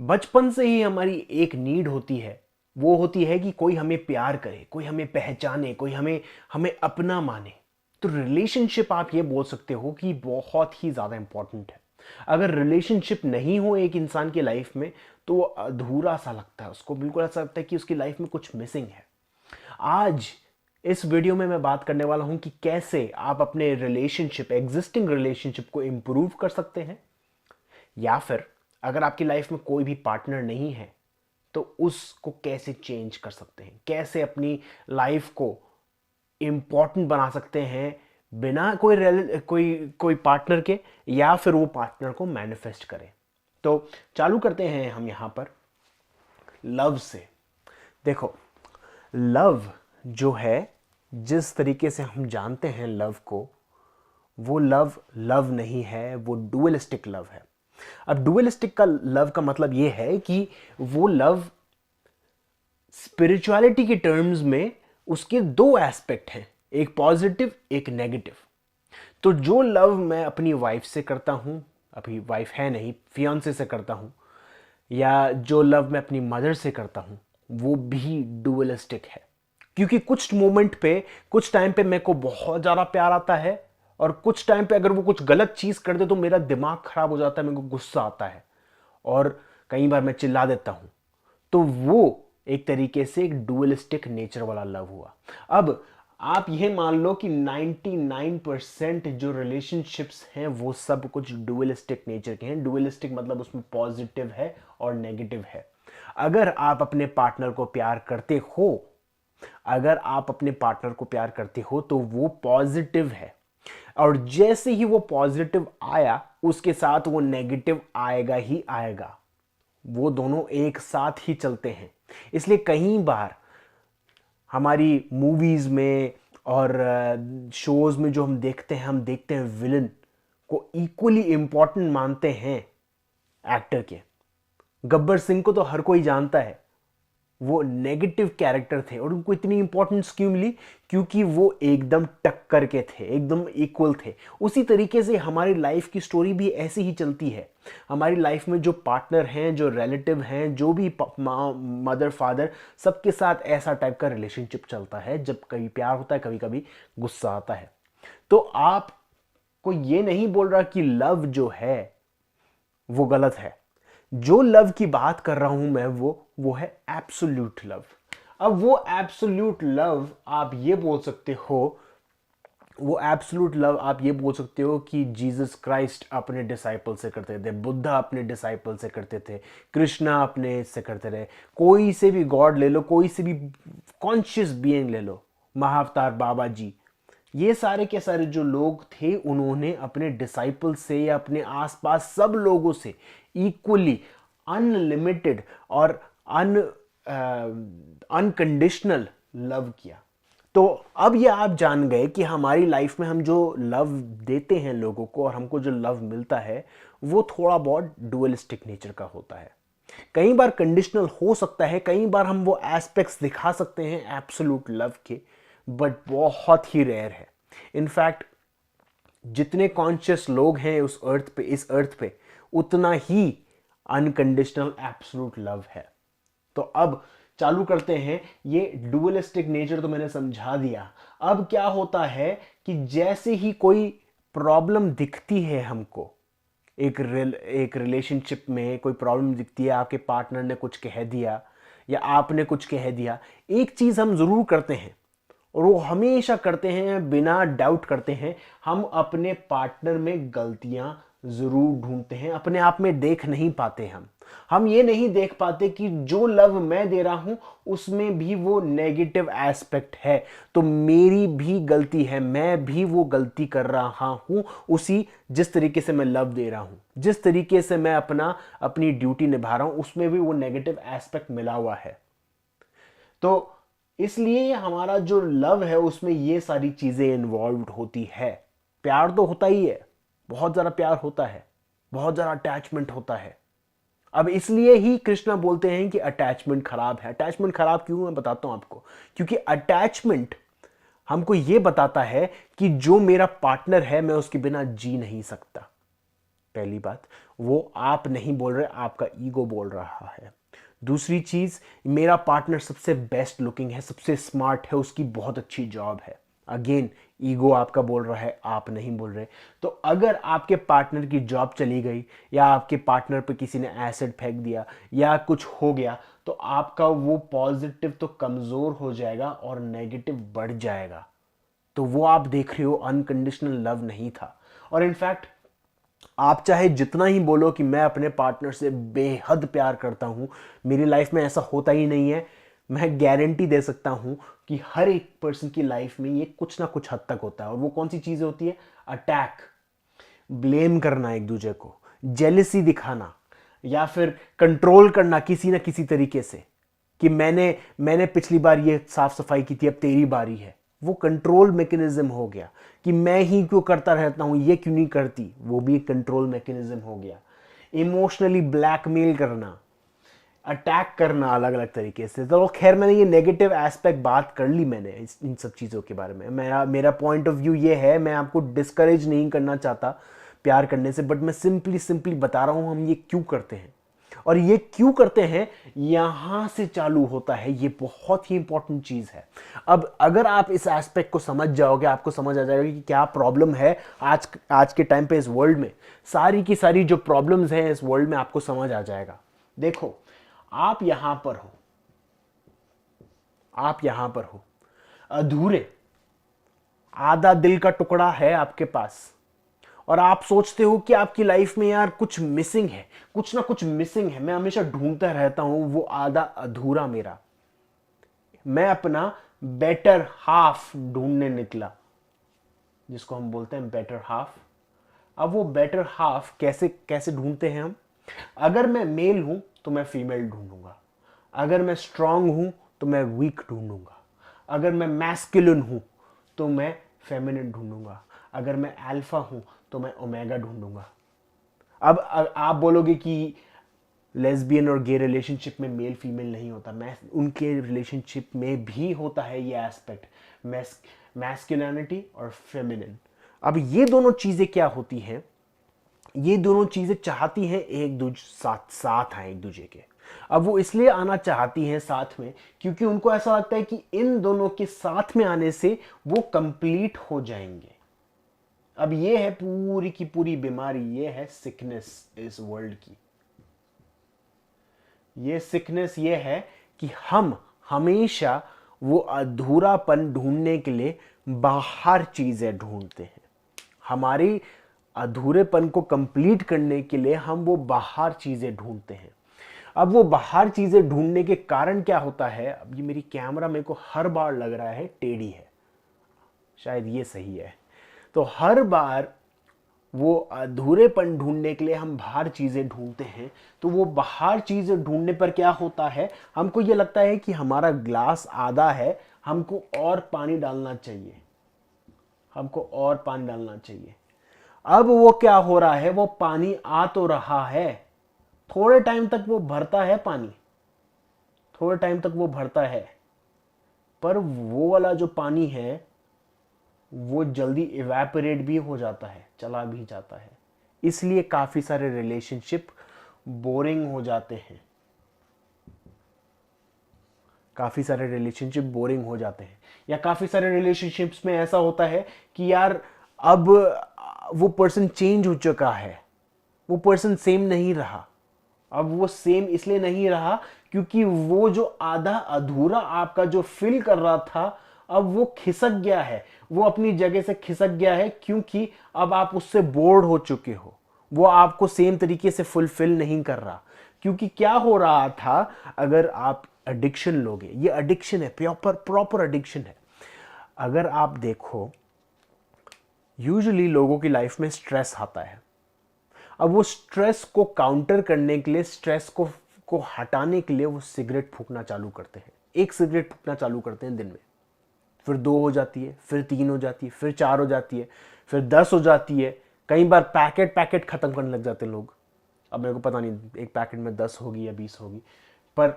बचपन से ही हमारी एक नीड होती है। वो होती है कि कोई हमें प्यार करे, कोई हमें पहचाने, कोई हमें हमें अपना माने। तो रिलेशनशिप आप ये बोल सकते हो कि बहुत ही ज़्यादा इंपॉर्टेंट है। अगर रिलेशनशिप नहीं हो एक इंसान की लाइफ में तो वो अधूरा सा लगता है, उसको बिल्कुल ऐसा लगता है कि उसकी लाइफ में कुछ मिसिंग है। आज इस वीडियो में मैं बात करने वाला हूं कि कैसे आप अपने रिलेशनशिप, एग्जिस्टिंग रिलेशनशिप को इंप्रूव कर सकते हैं, या फिर अगर आपकी लाइफ में कोई भी पार्टनर नहीं है तो उसको कैसे चेंज कर सकते हैं, कैसे अपनी लाइफ को इंपॉर्टेंट बना सकते हैं बिना कोई पार्टनर के, या फिर वो पार्टनर को मैनिफेस्ट करें। तो चालू करते हैं हम यहां पर लव से। देखो, लव जो है, जिस तरीके से हम जानते हैं लव को, वो लव लव नहीं है, वो डुअलिस्टिक लव है। अब डुअलिस्टिक का लव का मतलब ये है कि वो लव स्पिरिचुअलिटी के टर्म्स में उसके दो एस्पेक्ट हैं, एक पॉजिटिव एक नेगेटिव। तो जो लव मैं अपनी वाइफ से करता हूं, अभी वाइफ है नहीं, फियांसे से करता हूं, या जो लव मैं अपनी मदर से करता हूं, वो भी डुअलिस्टिक है। क्योंकि कुछ मोमेंट पे, कुछ टाइम पे मेरे को बहुत ज़्यादा प्यार आता है, और कुछ टाइम पे अगर वो कुछ गलत चीज़ कर दे तो मेरा दिमाग खराब हो जाता है, मेरे को गुस्सा आता है, और कई बार मैं चिल्ला देता हूं। तो वो एक तरीके से एक डुअलिस्टिक नेचर वाला लव हुआ। अब आप ये मान लो कि 99% जो रिलेशनशिप्स हैं वो सब कुछ डुअलिस्टिक नेचर के हैं। डुअलिस्टिक मतलब उसमें पॉजिटिव है और नेगेटिव है। अगर आप अपने पार्टनर को प्यार करते हो, अगर आप अपने पार्टनर को प्यार करते हो तो वो पॉजिटिव है, और जैसे ही वो पॉजिटिव आया उसके साथ वो नेगेटिव आएगा ही आएगा। वो दोनों एक साथ ही चलते हैं। इसलिए कई बार हमारी मूवीज में और शोज में जो हम देखते हैं विलन को इक्वली इंपॉर्टेंट मानते हैं एक्टर के। गब्बर सिंह को तो हर कोई जानता है, वो नेगेटिव कैरेक्टर थे और उनको इतनी इंपॉर्टेंस क्यों मिली? क्योंकि वो एकदम टक्कर के थे, एकदम इक्वल थे। उसी तरीके से हमारी लाइफ की स्टोरी भी ऐसी ही चलती है। हमारी लाइफ में जो पार्टनर हैं, जो रिलेटिव हैं, जो भी मदर फादर, सबके साथ ऐसा टाइप का रिलेशनशिप चलता है। जब कभी प्यार होता है, कभी कभी गुस्सा आता है। तो आपको ये नहीं बोल रहा कि लव जो है वो गलत है। जो लव की बात कर रहा हूं मैं, वो है एब्सोल्यूट लव। अब वो एब्सोल्यूट लव आप ये बोल सकते हो, वो एब्सोल्यूट लव आप ये बोल सकते हो कि जीसस क्राइस्ट अपने डिसाइपल से करते थे, बुद्धा अपने डिसाइपल से करते थे, कृष्णा अपने से करते रहे। कोई से भी गॉड ले लो, कोई से भी कॉन्शियस बीइंग ले लो, महाअवतार बाबा जी, ये सारे के सारे जो लोग थे, उन्होंने अपने डिसाइपल से या अपने आसपास सब लोगों से इक्वली अनलिमिटेड और अनकंडीशनल लव किया। तो अब ये आप जान गए कि हमारी लाइफ में हम जो लव देते हैं लोगों को और हमको जो लव मिलता है वो थोड़ा बहुत डुअलिस्टिक नेचर का होता है। कई बार कंडीशनल हो सकता है, कई बार हम वो एस्पेक्ट्स दिखा सकते हैं एब्सोल्यूट लव के, बट बहुत ही रेयर है। इनफैक्ट जितने कॉन्शियस लोग हैं उस अर्थ पे, इस अर्थ पे, उतना ही अनकंडीशनल एब्सोल्यूट लव है। तो अब चालू करते हैं। ये डुअलिस्टिक नेचर तो मैंने समझा दिया। अब क्या होता है कि जैसे ही कोई प्रॉब्लम दिखती है हमको, एक रिलेशनशिप में कोई प्रॉब्लम दिखती है, आपके पार्टनर ने कुछ कह दिया या आपने कुछ कह दिया, एक चीज हम जरूर करते हैं, और वो हमेशा करते हैं, बिना डाउट करते हैं, हम अपने पार्टनर में गलतियां जरूर ढूंढते हैं। अपने आप में देख नहीं पाते हम ये नहीं देख पाते कि जो लव मैं दे रहा हूं उसमें भी वो नेगेटिव एस्पेक्ट है, तो मेरी भी गलती है, मैं भी वो गलती कर रहा हूं। उसी जिस तरीके से मैं लव दे रहा हूं, जिस तरीके से मैं अपनी ड्यूटी निभा रहा हूं, उसमें भी वो नेगेटिव एस्पेक्ट मिला हुआ है। तो इसलिए हमारा जो लव है उसमें ये सारी चीजें इन्वॉल्व होती है। प्यार तो होता ही है, बहुत ज्यादा प्यार होता है, बहुत ज्यादा अटैचमेंट होता है। अब इसलिए ही कृष्णा बोलते हैं कि अटैचमेंट खराब है। अटैचमेंट खराब क्यों, मैं बताता हूं आपको। क्योंकि अटैचमेंट हमको यह बताता है कि जो मेरा पार्टनर है मैं उसके बिना जी नहीं सकता। पहली बात, वो आप नहीं बोल रहे, आपका ईगो बोल रहा है। दूसरी चीज़, मेरा पार्टनर सबसे बेस्ट लुकिंग है, सबसे स्मार्ट है, उसकी बहुत अच्छी जॉब है। अगेन ईगो आपका बोल रहा है, आप नहीं बोल रहे। तो अगर आपके पार्टनर की जॉब चली गई या आपके पार्टनर पे किसी ने एसिड फेंक दिया या कुछ हो गया, तो आपका वो पॉजिटिव तो कमज़ोर हो जाएगा और नेगेटिव बढ़ जाएगा। तो वो आप देख रहे हो अनकंडीशनल लव नहीं था। और इनफैक्ट आप चाहे जितना ही बोलो कि मैं अपने पार्टनर से बेहद प्यार करता हूं, मेरी लाइफ में ऐसा होता ही नहीं है, मैं गारंटी दे सकता हूं कि हर एक पर्सन की लाइफ में ये कुछ ना कुछ हद तक होता है। और वो कौन सी चीजें होती है? अटैक, ब्लेम करना एक दूसरे को, जेलिसी दिखाना, या फिर कंट्रोल करना किसी ना किसी तरीके से कि मैंने पिछली बार ये साफ सफाई की थी, अब तेरी बारी है। वो कंट्रोल मैकेनिज्म हो गया कि मैं ही क्यों करता रहता हूं, ये क्यों नहीं करती, वो भी एक कंट्रोल मैकेनिज्म हो गया। इमोशनली ब्लैकमेल करना, अटैक करना अलग अलग तरीके से। तो खैर मैंने ये नेगेटिव एस्पेक्ट बात कर ली मैंने इन सब चीज़ों के बारे में। मेरा पॉइंट ऑफ व्यू ये है, मैं आपको डिस्करेज नहीं करना चाहता प्यार करने से, बट मैं सिंपली बता रहा हूँ हम ये क्यों करते हैं। और ये क्यों करते हैं यहां से चालू होता है, ये बहुत ही इंपॉर्टेंट चीज है। अब अगर आप इस एस्पेक्ट को समझ जाओगे, आपको समझ आ जाएगा कि क्या प्रॉब्लम है आज के टाइम पे इस वर्ल्ड में। सारी की सारी जो प्रॉब्लम्स हैं इस वर्ल्ड में आपको समझ आ जाएगा। देखो, आप यहां पर हो, आप यहां पर हो, अधूरे, आधा दिल का टुकड़ा है आपके पास, और आप सोचते हो कि आपकी लाइफ में यार कुछ मिसिंग है, कुछ ना कुछ मिसिंग है, मैं हमेशा ढूंढता रहता हूं वो आधा अधूरा मेरा। मैं अपना बेटर हाफ ढूंढने निकला, जिसको हम बोलते हैं बेटर हाफ। अब वो बेटर हाफ कैसे कैसे ढूंढते हैं हम? अगर मैं मेल हूं तो मैं फीमेल ढूंढूंगा, अगर मैं स्ट्रांग हूं तो मैं वीक ढूंढूंगा, अगर मैं मैस्कुलिन हूं तो मैं फेमिनिन ढूंढूंगा, अगर मैं अल्फा हूं तो मैं ओमेगा ढूंढूंगा। अब आप बोलोगे कि लेस्बियन और गे रिलेशनशिप में मेल फीमेल नहीं होता, मैं उनके रिलेशनशिप में भी होता है ये एस्पेक्ट, मैस्कुलिनिटी और फेमिनिन। अब ये दोनों चीजें क्या होती हैं? ये दोनों चीजें चाहती हैं एक दूसरे साथ साथ आए एक दूसरे के। अब वो इसलिए आना चाहती हैं साथ में क्योंकि उनको ऐसा लगता है कि इन दोनों के साथ में आने से वो कंप्लीट हो जाएंगे। अब ये है पूरी की पूरी बीमारी, ये है सिकनेस इस वर्ल्ड की। ये सिकनेस ये है कि हम हमेशा वो अधूरापन ढूंढने के लिए बाहर चीजें ढूंढते हैं। हमारी अधूरेपन को कंप्लीट करने के लिए हम वो बाहर चीजें ढूंढते हैं। अब वो बाहर चीजें ढूंढने के कारण क्या होता है? अब ये मेरी कैमरा मेरे को हर बार लग रहा है टेढ़ी है, शायद ये सही है। तो हर बार वो अधूरेपन ढूंढने के लिए हम बाहर चीजें ढूंढते हैं। तो वो बाहर चीजें ढूंढने पर क्या होता है, हमको ये लगता है कि हमारा ग्लास आधा है, हमको और पानी डालना चाहिए, हमको और पानी डालना चाहिए। अब वो क्या हो रहा है, वो पानी आ तो रहा है, थोड़े टाइम तक वो भरता है पानी, थोड़े टाइम तक वो भरता है, पर वो वाला जो पानी है वो जल्दी इवेपोरेट भी हो जाता है, चला भी जाता है। इसलिए काफी सारे रिलेशनशिप बोरिंग हो जाते हैं, काफी सारे रिलेशनशिप बोरिंग हो जाते हैं। या काफी सारे रिलेशनशिप्स में ऐसा होता है कि यार अब वो पर्सन चेंज हो चुका है, वो पर्सन सेम नहीं रहा। अब वो सेम इसलिए नहीं रहा क्योंकि वो जो आधा अधूरा आपका जो फिल कर रहा था, अब वो खिसक गया है, वो अपनी जगह से खिसक गया है, क्योंकि अब आप उससे बोर्ड हो चुके हो, वो आपको सेम तरीके से फुलफिल नहीं कर रहा। क्योंकि क्या हो रहा था, अगर आप एडिक्शन लोगे, ये एडिक्शन है, प्रॉपर एडिक्शन है। अगर आप देखो, यूजुअली लोगों की लाइफ में स्ट्रेस आता है। अब वो स्ट्रेस को काउंटर करने के लिए, स्ट्रेस को हटाने के लिए वो सिगरेट फूकना चालू करते हैं। एक सिगरेट फूकना चालू करते हैं दिन में, फिर 2 हो जाती है, फिर 3 हो जाती है, फिर 4 हो जाती है, फिर 10 हो जाती है। कई बार पैकेट खत्म करने लग जाते हैं लोग। अब मेरे को पता नहीं एक पैकेट में 10 होगी या 20 होगी, पर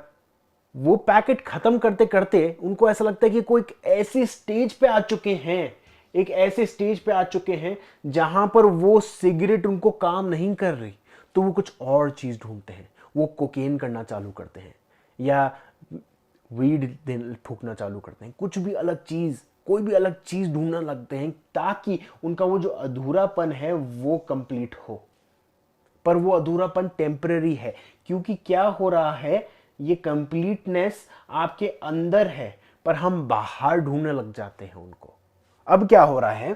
वो पैकेट खत्म करते करते उनको ऐसा लगता है कि कोई ऐसी स्टेज पे आ चुके हैं एक ऐसे स्टेज पे आ चुके हैं जहां पर वो सिगरेट उनको काम नहीं कर रही, तो वो कुछ और चीज ढूंढते हैं। वो कोकेन करना चालू करते हैं या वीड फूकना चालू करते हैं, कुछ भी अलग चीज, कोई भी अलग चीज ढूंढने लगते हैं ताकि उनका वो जो अधूरापन है वो कंप्लीट हो। पर वो अधूरापन टेम्पररी है, क्योंकि क्या हो रहा है, ये कंप्लीटनेस आपके अंदर है पर हम बाहर ढूंढने लग जाते हैं उनको। अब क्या हो रहा है,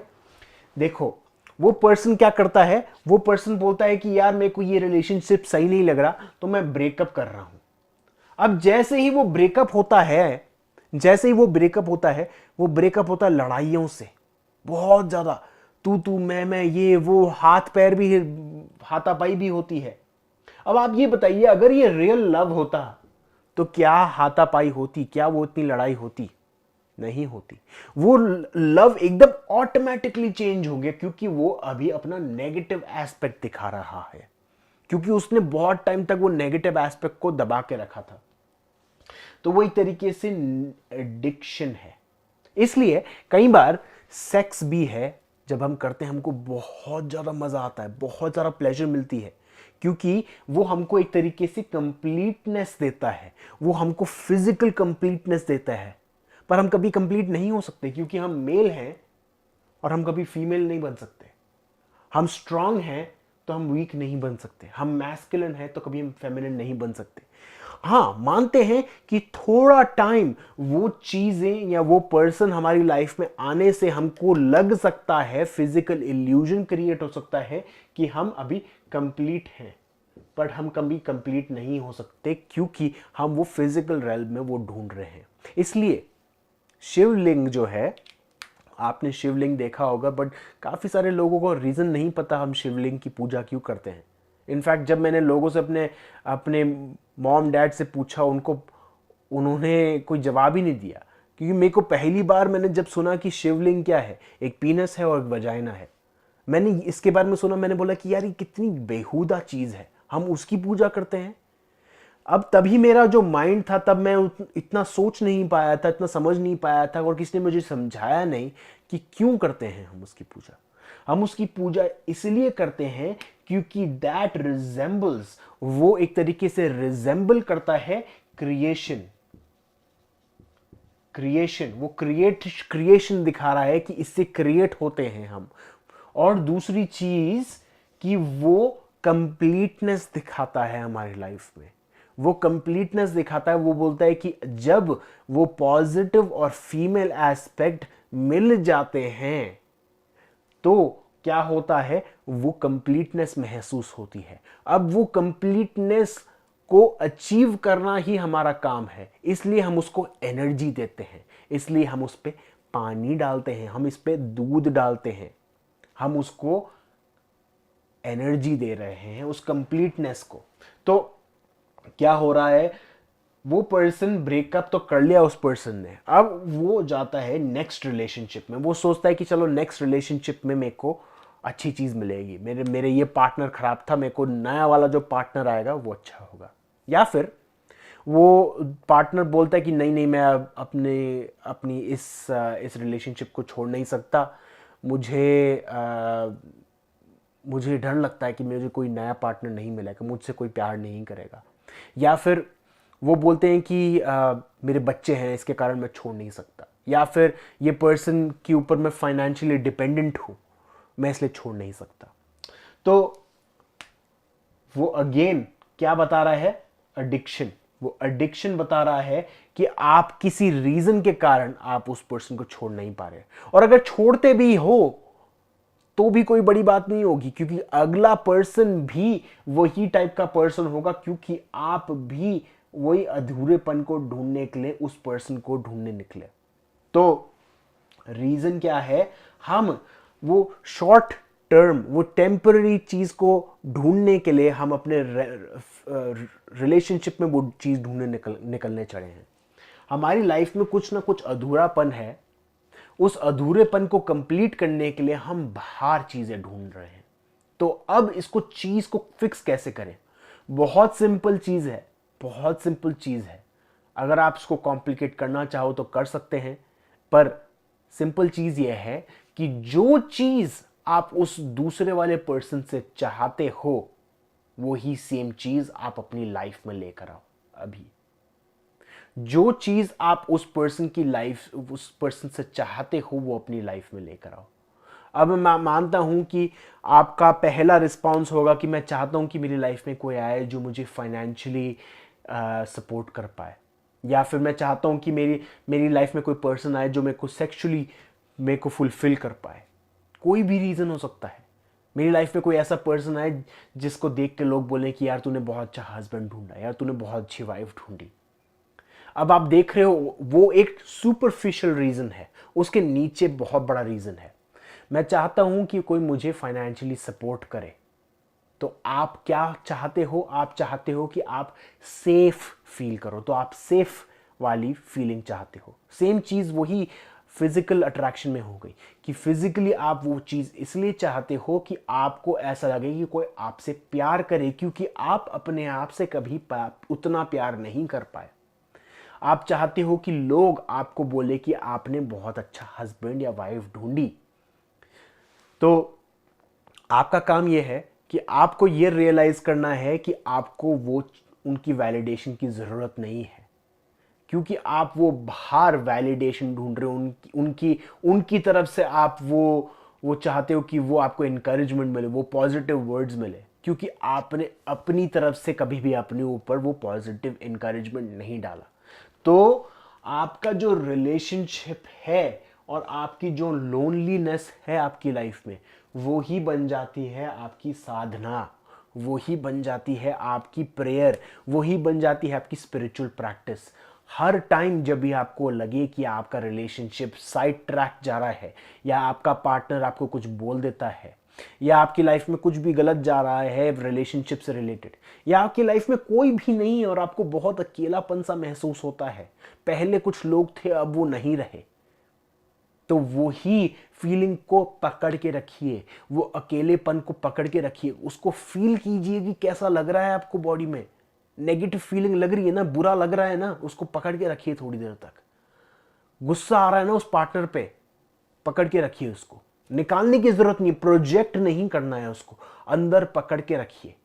देखो, वो पर्सन क्या करता है, वो पर्सन बोलता है कि यार मेरे को ये रिलेशनशिप सही नहीं लग रहा, तो मैं ब्रेकअप कर रहा हूं। अब जैसे ही वो ब्रेकअप होता है, जैसे ही वो ब्रेकअप होता है, वो ब्रेकअप होता है लड़ाइयों से, बहुत ज्यादा तू मैं, ये वो, हाथ पैर भी, हाथापाई भी होती है। अब आप ये बताइए, अगर ये रियल लव होता तो क्या हाथापाई होती, क्या वो इतनी लड़ाई होती? नहीं होती। वो लव एकदम ऑटोमेटिकली चेंज हो गया, क्योंकि वो अभी अपना नेगेटिव एस्पेक्ट दिखा रहा है, क्योंकि उसने बहुत टाइम तक वो नेगेटिव एस्पेक्ट को दबा के रखा था। तो वो एक तरीके से एडिक्शन है। इसलिए कई बार सेक्स भी है, जब हम करते हैं हमको बहुत ज़्यादा मज़ा आता है, बहुत ज़्यादा प्लेजर मिलती है, क्योंकि वो हमको एक तरीके से कंप्लीटनेस देता है, वो हमको फिजिकल कंप्लीटनेस देता है। पर हम कभी कंप्लीट नहीं हो सकते, क्योंकि हम मेल हैं और हम कभी फीमेल नहीं बन सकते। हम स्ट्रांग हैं तो हम वीक नहीं बन सकते, हम मैस्कुलिन हैं तो कभी हम फेमिनिन नहीं बन सकते। हाँ, मानते हैं कि थोड़ा टाइम, वो चीजें या वो पर्सन हमारी लाइफ में आने से हमको लग सकता है, फिजिकल इल्यूजन क्रिएट हो सकता है कि हम अभी कंप्लीट हैं, पर हम कभी कंप्लीट नहीं हो सकते, क्योंकि हम वो फिजिकल रेल्म में वो ढूंढ रहे हैं। इसलिए शिवलिंग जो है, आपने शिवलिंग देखा होगा, बट काफ़ी सारे लोगों को रीज़न नहीं पता हम शिवलिंग की पूजा क्यों करते हैं। इनफैक्ट जब मैंने लोगों से अपने अपने मॉम डैड से पूछा, उन्होंने कोई जवाब ही नहीं दिया, क्योंकि मेरे को पहली बार मैंने जब सुना कि शिवलिंग क्या है, एक पीनस है और एक वजाइना है, मैंने इसके बारे में सुना, मैंने बोला कि यार ये कितनी बेहुदा चीज़ है, हम उसकी पूजा करते हैं। अब तभी मेरा जो माइंड था, तब मैं इतना सोच नहीं पाया था, इतना समझ नहीं पाया था, और किसी ने मुझे समझाया नहीं कि क्यों करते हैं हम उसकी पूजा। हम उसकी पूजा इसलिए करते हैं क्योंकि दैट रिजेंबल्स, वो एक तरीके से रिजेंबल करता है क्रिएशन। वो क्रिएशन दिखा रहा है कि इससे क्रिएट होते हैं हम। और दूसरी चीज कि वो कंप्लीटनेस दिखाता है हमारी लाइफ में, वो कंप्लीटनेस दिखाता है। वो बोलता है कि जब वो पॉजिटिव और फीमेल एस्पेक्ट मिल जाते हैं तो क्या होता है, वो कंप्लीटनेस महसूस होती है। अब वो कंप्लीटनेस को अचीव करना ही हमारा काम है, इसलिए हम उसको एनर्जी देते हैं, इसलिए हम उस पर पानी डालते हैं, हम इस पे दूध डालते हैं, हम उसको एनर्जी दे रहे हैं उस कंप्लीटनेस को। तो क्या हो रहा है, वो पर्सन ब्रेकअप तो कर लिया उस पर्सन ने, अब वो जाता है नेक्स्ट रिलेशनशिप में। वो सोचता है कि चलो नेक्स्ट रिलेशनशिप में मेरे को अच्छी चीज़ मिलेगी, मेरे मेरे ये पार्टनर खराब था, मेरे को नया वाला जो पार्टनर आएगा वो अच्छा होगा। या फिर वो पार्टनर बोलता है कि नहीं नहीं, मैं अब अपनी इस रिलेशनशिप को छोड़ नहीं सकता, मुझे मुझे डर लगता है कि मुझे कोई नया पार्टनर नहीं मिलेगा, मुझसे कोई प्यार नहीं करेगा। या फिर वो बोलते हैं कि मेरे बच्चे हैं, इसके कारण मैं छोड़ नहीं सकता। या फिर ये पर्सन के ऊपर मैं फाइनेंशियली डिपेंडेंट हूँ, मैं इसलिए छोड़ नहीं सकता। तो वो अगेन क्या बता रहा है, एडिक्शन। वो एडिक्शन बता रहा है कि आप किसी रीजन के कारण आप उस पर्सन को छोड़ नहीं पा रहे, और अगर छोड़ते भी हो तो भी कोई बड़ी बात नहीं होगी, क्योंकि अगला पर्सन भी वही टाइप का पर्सन होगा, क्योंकि आप भी वही अधूरेपन को ढूंढने के लिए उस पर्सन को ढूंढने निकले। तो रीजन क्या है, हम वो शॉर्ट टर्म, वो टेम्पररी चीज को ढूंढने के लिए हम अपने रिलेशनशिप में वो चीज ढूंढने निकलने चढ़े हैं। हमारी लाइफ में कुछ ना कुछ अधूरापन है, उस अधूरेपन को कंप्लीट करने के लिए हम बाहर चीजें ढूंढ रहे हैं। तो अब इसको चीज को फिक्स कैसे करें? बहुत सिंपल चीज है, बहुत सिंपल चीज है। अगर आप इसको कॉम्प्लिकेट करना चाहो तो कर सकते हैं, पर सिंपल चीज यह है कि जो चीज आप उस दूसरे वाले पर्सन से चाहते हो वो ही सेम चीज आप अपनी लाइफ में लेकर आओ। अभी जो चीज आप उस पर्सन की लाइफ, उस पर्सन से चाहते हो वो अपनी लाइफ में लेकर आओ। अब मैं मानता हूं कि आपका पहला रिस्पॉन्स होगा कि मैं चाहता हूं कि मेरी लाइफ में कोई आए जो मुझे फाइनेंशियली सपोर्ट कर पाए, या फिर मैं चाहता हूं कि मेरी मेरी लाइफ में कोई पर्सन आए जो मेरे को सेक्सुअली मेरे को फुलफिल कर पाए। कोई भी रीज़न हो सकता है। मेरी लाइफ में कोई ऐसा पर्सन आए जिसको देख के लोग बोले कि यार तूने बहुत अच्छा हस्बैंड ढूंढा, यार तूने बहुत अच्छी वाइफ ढूंढी। अब आप देख रहे हो वो एक सुपरफिशियल रीज़न है, उसके नीचे बहुत बड़ा रीज़न है। मैं चाहता हूं कि कोई मुझे फाइनेंशियली सपोर्ट करे। तो आप क्या चाहते हो? आप चाहते हो कि आप सेफ फील करो, तो आप सेफ वाली फीलिंग चाहते हो। सेम चीज़ वही फिजिकल अट्रैक्शन में हो गई कि फिजिकली आप वो चीज़ इसलिए चाहते हो कि आपको ऐसा लगे कि कोई आपसे प्यार करे, क्योंकि आप अपने आप से कभी उतना प्यार नहीं कर पाए। आप चाहते हो कि लोग आपको बोले कि आपने बहुत अच्छा हस्बैंड या वाइफ ढूंढी। तो आपका काम यह है कि आपको यह रियलाइज करना है कि आपको वो उनकी वैलिडेशन की ज़रूरत नहीं है, क्योंकि आप वो बाहर वैलिडेशन ढूंढ रहे हो। उनकी उनकी तरफ से आप वो चाहते हो कि वो आपको इनकरेजमेंट मिले, वो पॉजिटिव वर्ड्स मिले, क्योंकि आपने अपनी तरफ से कभी भी अपने ऊपर वो पॉजिटिव इनकरेजमेंट नहीं डाला। तो आपका जो रिलेशनशिप है और आपकी जो लोनलीनेस है आपकी लाइफ में, वो ही बन जाती है आपकी साधना, वो ही बन जाती है आपकी प्रेयर, वो ही बन जाती है आपकी स्पिरिचुअल प्रैक्टिस। हर टाइम जब भी आपको लगे कि आपका रिलेशनशिप साइड ट्रैक जा रहा है, या आपका पार्टनर आपको कुछ बोल देता है, या आपकी लाइफ में कुछ भी गलत जा रहा है रिलेशनशिप से रिलेटेड, या आपकी लाइफ में कोई भी नहीं है और आपको बहुत अकेलापन सा महसूस होता है, पहले कुछ लोग थे अब वो नहीं रहे, तो वो ही फीलिंग को पकड़ के रखिए, वो अकेलेपन को पकड़ के रखिए, उसको फील कीजिए कि कैसा लग रहा है आपको बॉडी में। नेगेटिव फीलिंग लग रही है ना, बुरा लग रहा है ना, उसको पकड़ के रखिए थोड़ी देर तक। गुस्सा आ रहा है ना उस पार्टनर पे, पकड़ के रखिए, उसको निकालने की जरूरत नहीं, प्रोजेक्ट नहीं करना है, उसको अंदर पकड़ के रखिए।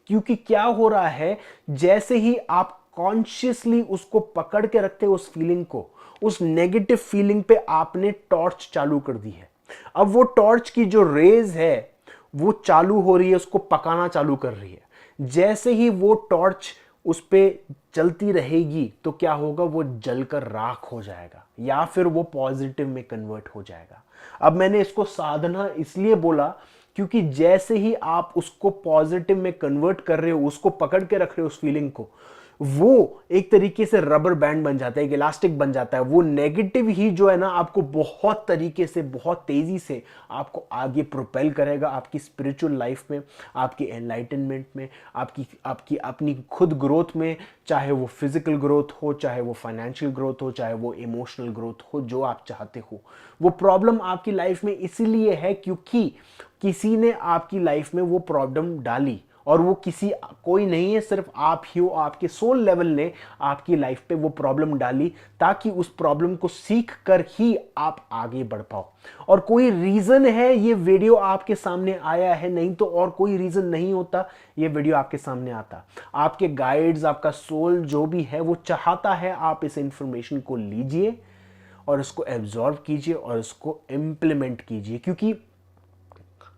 क्योंकि क्या हो रहा है, जैसे ही आप कॉन्शियसली उसको पकड़ के रखते हो, उस फीलिंग को, उस नेगेटिव फीलिंग पे आपने टॉर्च चालू कर दी है। अब वो टॉर्च की जो रेज है वो चालू हो रही है, उसको पकाना चालू कर रही है। जैसे ही वो टॉर्च उस पे चलती रहेगी तो क्या होगा, वो जलकर राख हो जाएगा, या फिर वो पॉजिटिव में कन्वर्ट हो जाएगा। अब मैंने इसको साधना इसलिए बोला क्योंकि जैसे ही आप उसको पॉजिटिव में कन्वर्ट कर रहे हो, उसको पकड़ के रख रहे हो उस फीलिंग को, वो एक तरीके से रबर बैंड बन जाता है, एक इलास्टिक बन जाता है। वो नेगेटिव ही जो है ना, आपको बहुत तरीके से, बहुत तेजी से आपको आगे प्रोपेल करेगा आपकी स्पिरिचुअल लाइफ में, आपकी एनलाइटनमेंट में, आपकी आपकी अपनी खुद ग्रोथ में, चाहे वो फिजिकल ग्रोथ हो, चाहे वो फाइनेंशियल ग्रोथ हो, चाहे वो इमोशनल ग्रोथ हो, जो आप चाहते हो। वो प्रॉब्लम आपकी लाइफ में इसीलिए है क्योंकि किसी ने आपकी लाइफ में वो प्रॉब्लम डाली, और वो किसी कोई नहीं है, सिर्फ आप ही हो। आपके सोल लेवल ने आपकी लाइफ पे वो प्रॉब्लम डाली ताकि उस प्रॉब्लम को सीख कर ही आप आगे बढ़ पाओ। और कोई रीजन है ये वीडियो आपके सामने आया है, नहीं तो और कोई रीजन नहीं होता ये वीडियो आपके सामने आता। आपके गाइड्स, आपका सोल जो भी है वो चाहता है आप इस इंफॉर्मेशन को लीजिए और इसको एब्जॉर्ब कीजिए और इसको इम्प्लीमेंट कीजिए। क्योंकि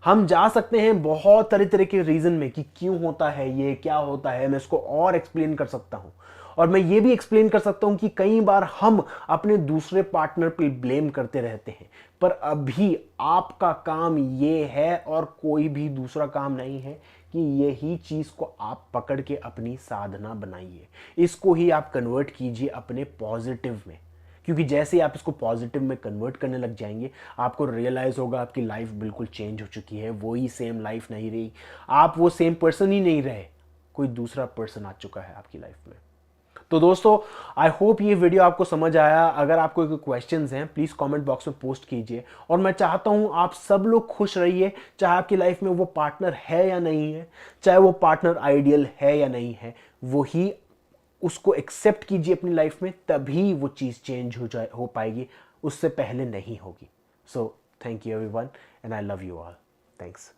हम जा सकते हैं बहुत तरह तरह के रीजन में कि क्यों होता है ये, क्या होता है, मैं इसको और एक्सप्लेन कर सकता हूं। और मैं ये भी एक्सप्लेन कर सकता हूं कि कई बार हम अपने दूसरे पार्टनर पे ब्लेम करते रहते हैं, पर अभी आपका काम ये है और कोई भी दूसरा काम नहीं है कि यही चीज को आप पकड़ के अपनी साधना बनाइए, इसको ही आप कन्वर्ट कीजिए अपने पॉजिटिव में। क्योंकि जैसे ही आप इसको पॉजिटिव में कन्वर्ट करने लग जाएंगे, आपको रियलाइज होगा आपकी लाइफ बिल्कुल चेंज हो चुकी है, वही सेम लाइफ नहीं रही, आप वो सेम पर्सन ही नहीं रहे, कोई दूसरा पर्सन आ चुका है आपकी लाइफ में। तो दोस्तों, आई होप ये वीडियो आपको समझ आया। अगर आपको कोई क्वेश्चंस हैं प्लीज कमेंट बॉक्स में पोस्ट कीजिए, और मैं चाहता हूं आप सब लोग खुश रहिए, चाहे आपकी लाइफ में वो पार्टनर है या नहीं है, चाहे वो पार्टनर आइडियल है या नहीं है, वही उसको एक्सेप्ट कीजिए अपनी लाइफ में, तभी वो चीज़ चेंज हो पाएगी, उससे पहले नहीं होगी। सो Thank you everyone, and I love you all. Thanks.